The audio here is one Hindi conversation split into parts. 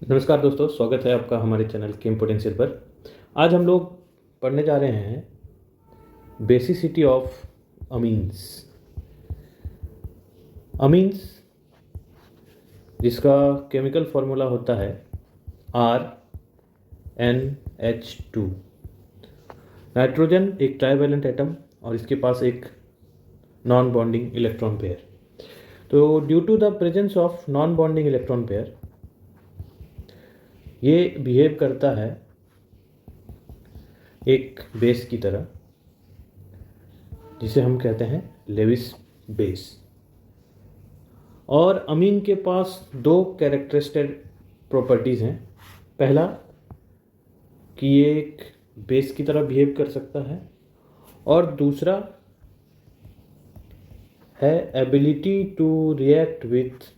नमस्कार दोस्तों, स्वागत है आपका हमारे चैनल केम पोटेंशियल पर। आज हम लोग पढ़ने जा रहे हैं बेसिसिटी ऑफ अमीन्स। अमीन्स जिसका केमिकल फार्मूला होता है RNH2। नाइट्रोजन एक ट्राइवेलेंट एटम और इसके पास एक नॉन बॉन्डिंग इलेक्ट्रॉन पेयर। तो due to the presence of non bonding electron pair ये बिहेव करता है एक बेस की तरह, जिसे हम कहते हैं लेविस बेस। और अमीन के पास दो कैरेक्टरिस्टिक प्रॉपर्टीज़ हैं। पहला कि ये एक बेस की तरह बिहेव कर सकता है, और दूसरा है ability to react with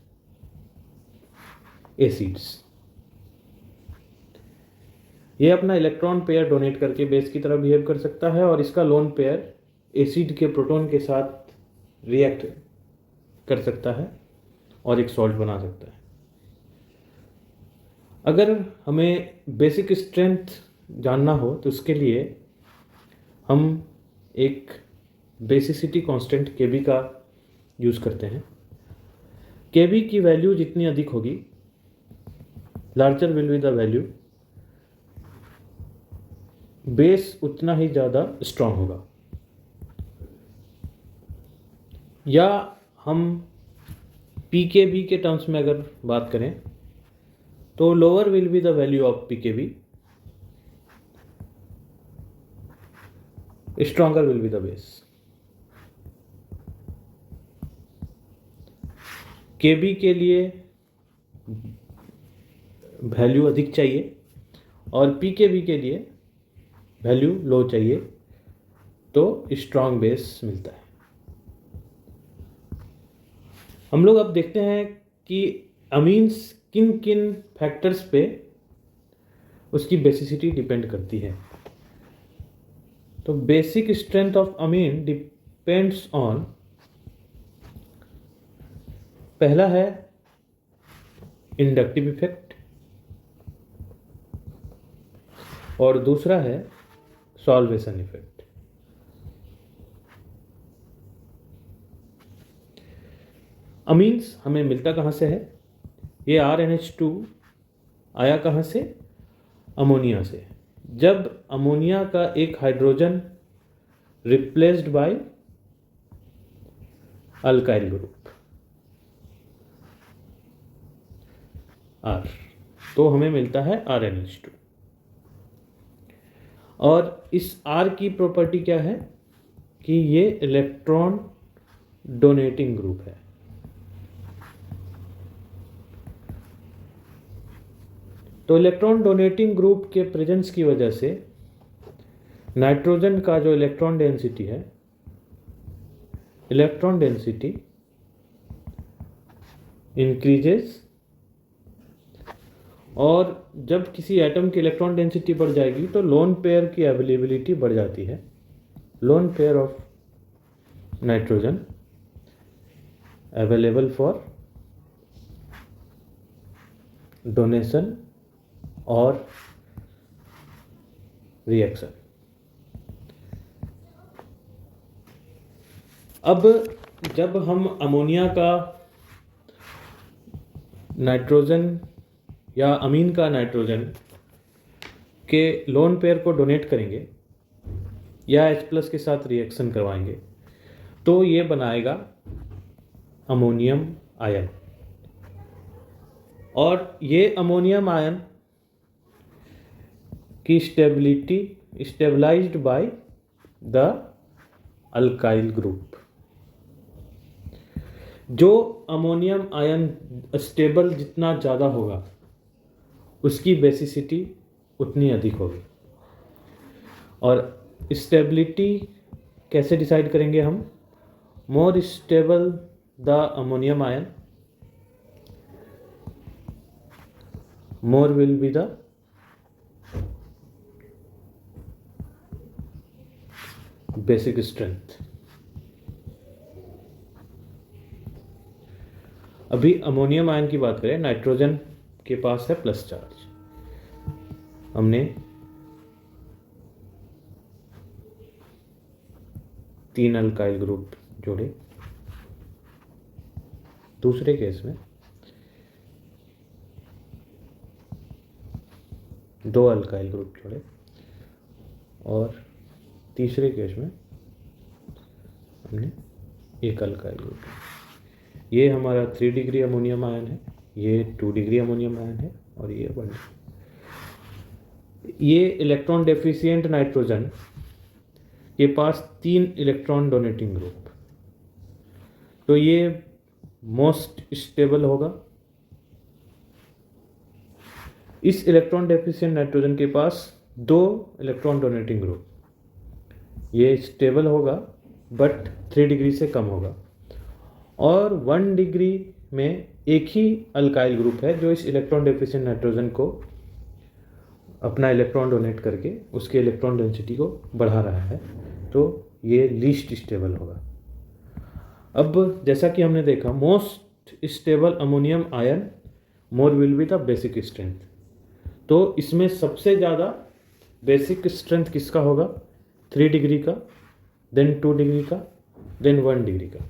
acids. ये अपना इलेक्ट्रॉन पेयर डोनेट करके बेस की तरह बिहेव कर सकता है, और इसका लोन पेयर एसिड के प्रोटॉन के साथ रिएक्ट कर सकता है और एक सॉल्ट बना सकता है। अगर हमें बेसिक स्ट्रेंथ जानना हो तो उसके लिए हम एक बेसिसिटी कांस्टेंट Kb का यूज़ करते हैं। Kb की वैल्यू जितनी अधिक होगी, larger will be the value, base उतना ही ज़्यादा स्ट्रांग होगा। या हम pKb के टर्म्स में अगर बात करें तो lower will be the value of pKb, stronger will be the base. Kb के लिए वैल्यू अधिक चाहिए और pKb के लिए वैल्यू लो चाहिए, तो स्ट्रॉन्ग बेस मिलता है। हम लोग अब देखते हैं कि अमीन्स किन किन फैक्टर्स पे उसकी बेसिसिटी डिपेंड करती है। तो basic strength of amine depends on, पहला है इंडक्टिव इफेक्ट और दूसरा है सॉल्वेशन इफेक्ट। अमीन्स हमें मिलता कहाँ से है? ये RNH2 आया कहाँ से? अमोनिया से। जब अमोनिया का एक hydrogen replaced by alkyl group R, तो हमें मिलता है RNH2। और इस R की प्रॉपर्टी क्या है कि ये इलेक्ट्रॉन डोनेटिंग ग्रुप है। तो इलेक्ट्रॉन डोनेटिंग ग्रुप के प्रेजेंस की वजह से नाइट्रोजन का जो इलेक्ट्रॉन डेंसिटी है, इलेक्ट्रॉन डेंसिटी इंक्रीजेस, और जब किसी एटम की इलेक्ट्रॉन डेंसिटी बढ़ जाएगी तो लोन पेयर की अवेलेबिलिटी बढ़ जाती है। Lone pair of nitrogen available for donation और रिएक्शन। अब जब हम अमोनिया का नाइट्रोजन या अमीन का नाइट्रोजन के लोन पेयर को डोनेट करेंगे या H+ के साथ रिएक्शन करवाएंगे, तो ये बनाएगा अमोनियम आयन। और ये अमोनियम आयन की stability stabilized by the alkyl group. जो अमोनियम आयन स्टेबल जितना ज़्यादा होगा, उसकी बेसिसिटी उतनी अधिक होगी। और स्टेबिलिटी कैसे डिसाइड करेंगे हम? More stable the ammonium ion, more will be the basic strength. अभी अमोनियम आयन की बात करें, नाइट्रोजन के पास है प्लस चार्ज। हमने 3 अल्काइल ग्रुप जोड़े। दूसरे केस में 2 अल्काइल ग्रुप जोड़े और तीसरे केस में हमने 1 अल्काइल ग्रुप। ये हमारा 3 डिग्री अमोनियम आयन है, ये 2 डिग्री अमोनियम आयन है और ये 1 डिग्री। ये इलेक्ट्रॉन डेफिशिएंट नाइट्रोजन के पास 3 इलेक्ट्रॉन डोनेटिंग ग्रुप, तो ये मोस्ट स्टेबल होगा। इस इलेक्ट्रॉन डेफिशिएंट नाइट्रोजन के पास 2 इलेक्ट्रॉन डोनेटिंग ग्रुप, ये स्टेबल होगा बट 3 डिग्री से कम होगा। और 1 डिग्री में एक ही अल्काइल ग्रुप है जो इस इलेक्ट्रॉन डेफिशिएंट नाइट्रोजन को अपना इलेक्ट्रॉन डोनेट करके उसके इलेक्ट्रॉन डेंसिटी को बढ़ा रहा है, तो ये लीस्ट स्टेबल होगा। अब जैसा कि हमने देखा, most stable ammonium ion more will be the basic strength, तो इसमें सबसे ज़्यादा बेसिक स्ट्रेंथ किसका होगा? 3 डिग्री का, देन 2 डिग्री का, देन 1 डिग्री का।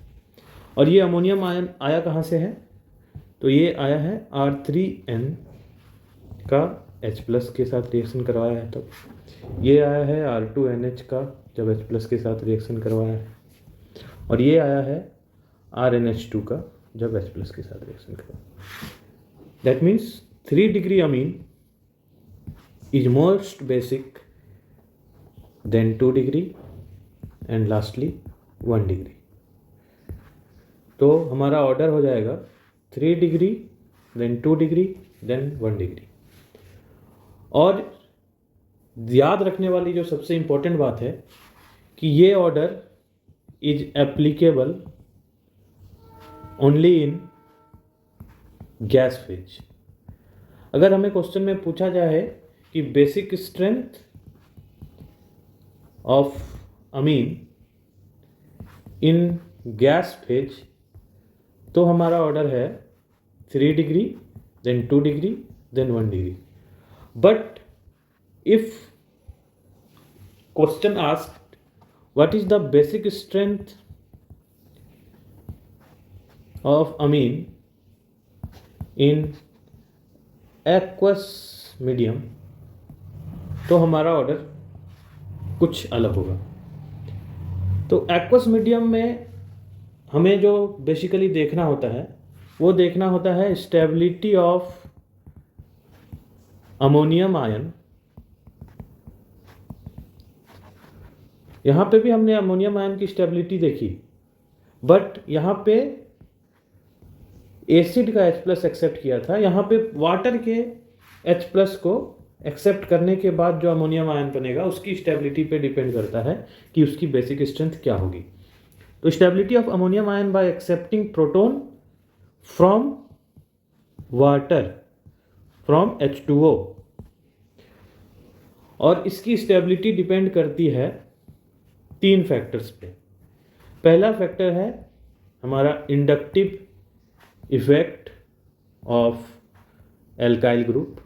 और ये अमोनियम आयन आया कहाँ से है? तो ये आया है R3N का H+ के साथ रिएक्शन करवाया है तब। ये आया है R2NH का जब H+ के साथ रिएक्शन करवाया है, और ये आया है RnH2 का जब H+ के साथ रिएक्शन करवाया। That means 3 degree amine is most basic, then 2 degree and lastly 1 degree। तो हमारा ऑर्डर हो जाएगा 3 degree, then 2 degree, then 1 degree. और याद रखने वाली जो सबसे इम्पोर्टेंट बात है कि ये order is applicable only in gas phase. अगर हमें क्वेश्चन में पूछा जाए कि basic strength of amine in gas phase, तो हमारा ऑर्डर है 3 degree, then 2 degree, then 1 degree. But if question asked what is the basic strength of amine in aqueous medium, तो हमारा ऑर्डर कुछ अलग होगा। तो एक्वस मीडियम में हमें जो बेसिकली देखना होता है वो देखना होता है स्टेबिलिटी ऑफ अमोनियम आयन। यहाँ पे भी हमने अमोनियम आयन की स्टेबिलिटी देखी, बट यहाँ पे एसिड का H+ एक्सेप्ट किया था, यहाँ पे वाटर के H+ को एक्सेप्ट करने के बाद जो अमोनियम आयन बनेगा उसकी स्टेबिलिटी पे डिपेंड करता है कि उसकी बेसिक स्ट्रेंथ क्या होगी। तो stability of ammonium ion bye accepting proton from water from H2O, और इसकी स्टेबिलिटी डिपेंड करती है 3 फैक्टर्स पे। पहला फैक्टर है हमारा inductive effect of alkyl group,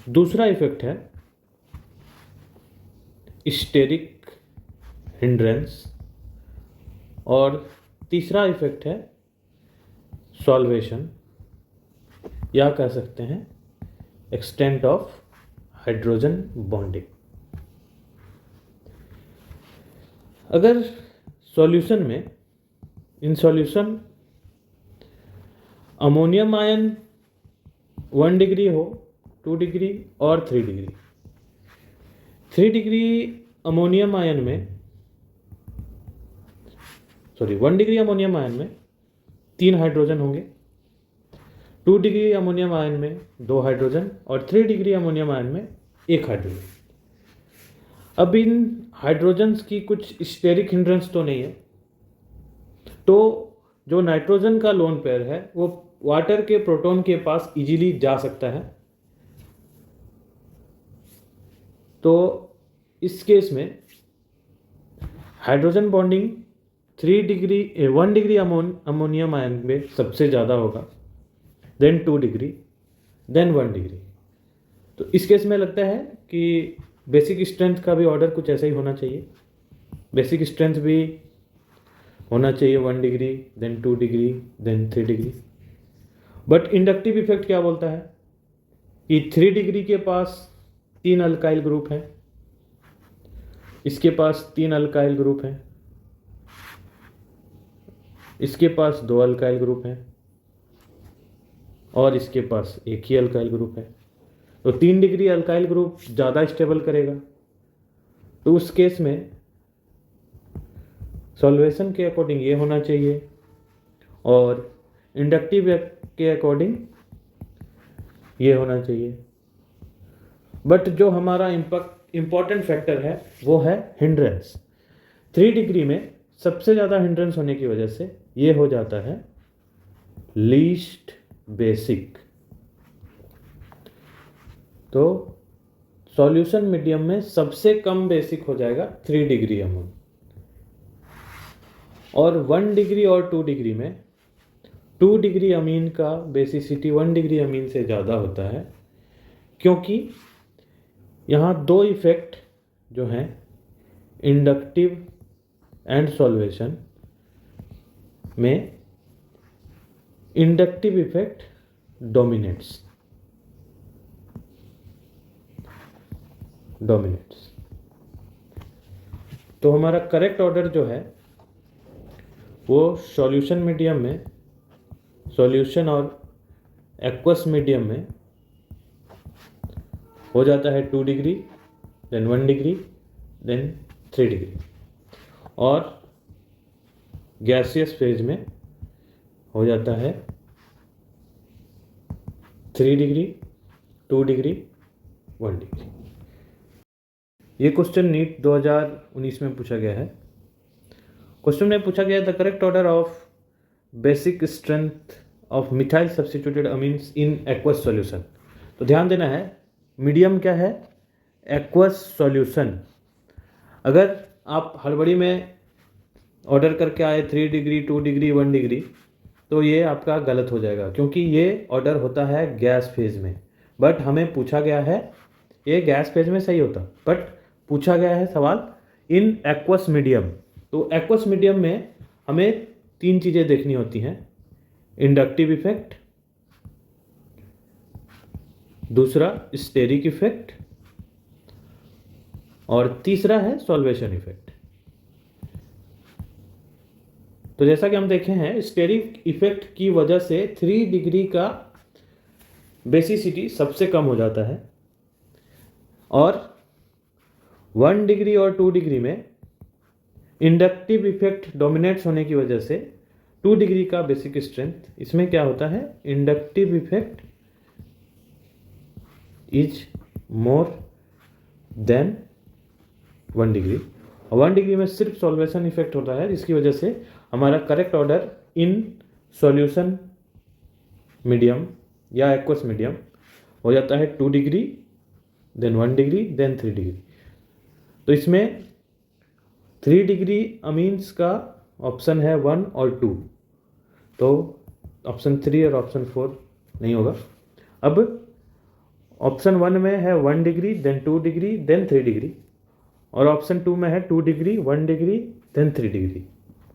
दूसरा इफेक्ट है स्टेरिक हिंड्रेंस, और तीसरा इफेक्ट है सॉल्वेशन, या कह सकते हैं एक्सटेंट ऑफ हाइड्रोजन बॉन्डिंग। अगर सॉल्यूशन में in solution ammonium ion 1 degree हो, 2 डिग्री और 3 डिग्री। 3 डिग्री अमोनियम आयन में 1 डिग्री अमोनियम आयन में 3 हाइड्रोजन होंगे, 2 डिग्री अमोनियम आयन में 2 हाइड्रोजन और 3 डिग्री अमोनियम आयन में 1 हाइड्रोजन। अब इन हाइड्रोजन्स की कुछ स्टेरिक हिंड्रेंस तो नहीं है, तो जो नाइट्रोजन का लोन पेयर है वो वाटर के प्रोटॉन के पास इजीली जा सकता है। तो इस केस में hydrogen bonding 1 degree ammonium ion में सबसे ज़्यादा होगा, देन 2 डिग्री, देन 1 डिग्री। तो इस केस में लगता है कि बेसिक स्ट्रेंथ का भी ऑर्डर कुछ ऐसा ही होना चाहिए। बेसिक स्ट्रेंथ भी होना चाहिए 1 degree, then 2 degree, then 3 degree. But inductive effect क्या बोलता है कि 3 डिग्री के पास 3 अल्काइल ग्रुप हैं, इसके पास 3 अल्काइल ग्रुप हैं, इसके पास 2 अल्काइल ग्रुप हैं और इसके पास एक ही अल्काइल ग्रुप है। तो 3 डिग्री अल्काइल ग्रुप ज़्यादा स्टेबल करेगा। तो उस केस में सॉल्वेशन के अकॉर्डिंग ये होना चाहिए और इंडक्टिव के अकॉर्डिंग ये होना चाहिए। बट जो हमारा इम्पॉर्टेंट फैक्टर है वो है हिंड्रेंस। 3 डिग्री में सबसे ज़्यादा हिंड्रेंस होने की वजह से ये हो जाता है लीस्ट बेसिक। तो सॉल्यूशन मीडियम में सबसे कम बेसिक हो जाएगा 3 डिग्री अमोन, और 1 डिग्री और 2 डिग्री में 2 डिग्री अमीन का बेसिसिटी 1 डिग्री अमीन से ज़्यादा होता है, क्योंकि यहाँ 2 इफेक्ट जो हैं इंडक्टिव एंड सॉल्वेशन में, इंडक्टिव इफेक्ट डोमिनेट्स। तो हमारा करेक्ट ऑर्डर जो है वो सॉल्यूशन मीडियम में, सॉल्यूशन और एक्वस मीडियम में हो जाता है 2 degree, then 1 degree, then 3 degree, और गैसियस फेज में हो जाता है 3 डिग्री, 2 डिग्री, 1 डिग्री। ये क्वेश्चन नीट 2019 में पूछा गया है। क्वेश्चन में पूछा गया the correct order of basic strength of methyl substituted amines in aqueous solution. तो ध्यान देना है, मीडियम क्या है? Aqueous solution. अगर आप हड़बड़ी में ऑर्डर करके आए 3 डिग्री, 2 डिग्री, 1 डिग्री, तो ये आपका गलत हो जाएगा, क्योंकि ये ऑर्डर होता है गैस फेज में। बट हमें पूछा गया है, ये गैस फेज में सही होता, बट पूछा गया है सवाल इन एक्वस मीडियम। तो एक्वस मीडियम में हमें 3 चीज़ें देखनी होती हैं, इंडक्टिव इफेक्ट, दूसरा स्टेरिक इफेक्ट, और तीसरा है सॉल्वेशन इफेक्ट। तो जैसा कि हम देखे हैं, स्टेरिक इफेक्ट की वजह से 3 डिग्री का बेसिसिटी सबसे कम हो जाता है, और 1 डिग्री और 2 डिग्री में इंडक्टिव इफेक्ट डोमिनेट्स होने की वजह से 2 डिग्री का बेसिक स्ट्रेंथ, इसमें क्या होता है, inductive effect is more than 1 degree. और 1 डिग्री में सिर्फ सॉल्वेशन इफेक्ट होता है, जिसकी वजह से हमारा correct order in solution medium या एक्वस मीडियम हो जाता है 2 degree, then 1 degree, then 3 degree. तो इसमें 3 डिग्री अमीन्स का ऑप्शन है 1 और 2, तो ऑप्शन 3 और ऑप्शन 4 नहीं होगा। अब ऑप्शन 1 में है 1 degree, then 2 degree, then 3 degree, और ऑप्शन 2 में है 2 डिग्री, 1 डिग्री, देन 3 डिग्री,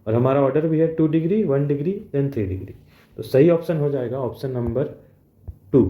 और हमारा ऑर्डर भी है 2 डिग्री, 1 डिग्री, देन 3 डिग्री। तो सही ऑप्शन हो जाएगा ऑप्शन नंबर 2।